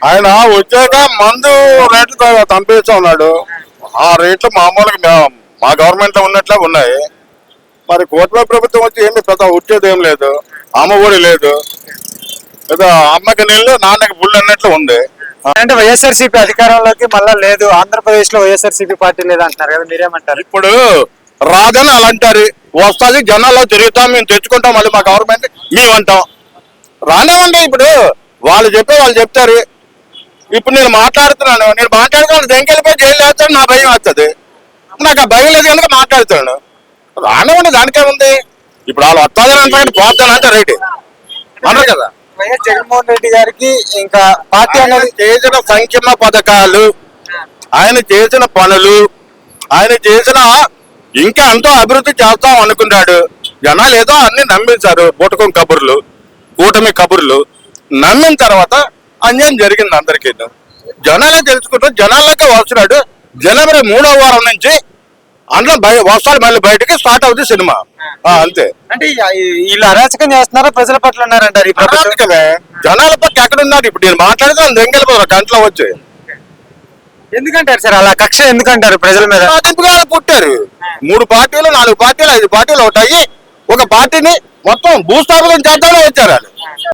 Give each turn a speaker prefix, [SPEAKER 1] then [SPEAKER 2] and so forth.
[SPEAKER 1] ఆయన వచ్చాక మందు రేట్లు తంపేస్తా ఉన్నాడు. ఆ రేట్లు మామూలుగా మా గవర్నమెంట్ లో ఉన్నట్లే ఉన్నాయి. మరి కూటమి ప్రభుత్వం వచ్చి ఏమి పెద్ద వచ్చేది ఏం లేదు. అమ్మ ఒడి లేదు, ఏదో అమ్మకి నీళ్ళు నాన్నకి బుళ్ళు అన్నట్లు ఉంది.
[SPEAKER 2] అంటే వైఎస్ఆర్సీపీ అధికారంలోకి మళ్ళా లేదు, ఆంధ్రప్రదేశ్ లో వైఎస్ఆర్సీపీ పార్టీ లేదు అంటున్నారు కదా, మీరేమంటారు?
[SPEAKER 1] ఇప్పుడు రాదని అలా అంటారు, వస్తుంది జనాల్లో తిరుగుతాం, మేము తెచ్చుకుంటాం, మళ్ళీ మా గవర్నమెంట్ మేము అంటాం. రానివ్వండి, ఇప్పుడు వాళ్ళు చెప్తారు. ఇప్పుడు నేను మాట్లాడుతున్నాను దెంకెళ్ళిపోయి జైలు వేస్తాను, నా భయం వస్తుంది. నాకు ఆ భయం లేదు కనుక మాట్లాడుతున్నాను. రానివ్వండి, దానికే ఉంది. ఇప్పుడు వాళ్ళు వస్తాదని అంటే పోతానంటే రైట్ అన్నారు కదా.
[SPEAKER 2] వైఎస్ జగన్మోహన్ రెడ్డి గారికి ఇంకా పార్టీ అనేది
[SPEAKER 1] చేసిన సంక్షేమ పథకాలు, ఆయన చేసిన పనులు, ఆయన చేసిన ఇంకా ఎంతో అభివృద్ధి చేస్తాం అనుకున్నాడు. జనాలు ఏదో అన్ని నమ్మించారు. కూటమి కబుర్లు నమ్మిన తర్వాత అన్యాయం జరిగింది అందరికీ. జనాలే తెలుసుకుంటారు, జనాలకే వస్తున్నాడు. జనవరి 3వ వారం నుంచి అందులో వస్తాడు, మళ్ళీ బయటకి స్టార్ట్ అవుతుంది సినిమా. అంతే.
[SPEAKER 2] అంటే వీళ్ళు అరాచకం చేస్తున్నారా, ప్రజల పట్ల ఉన్నారంటారు ఈ ప్రభుత్వం?
[SPEAKER 1] జనాల పక్క ఎక్కడున్నారు? ఇప్పుడు నేను మాట్లాడితే దెంగెళ్ళిపోతారు కంట్లో వచ్చి.
[SPEAKER 2] ఎందుకంటారు సార్ అలా? కక్ష ఎందుకంటారు ప్రజల మీద?
[SPEAKER 1] పుట్టారు 3 పార్టీలు 4 పార్టీలు 5 పార్టీలు ఒకటి అయ్యి ఒక పార్టీని మొత్తం భూస్థాపితం చేద్దామని వచ్చారు వాళ్ళు.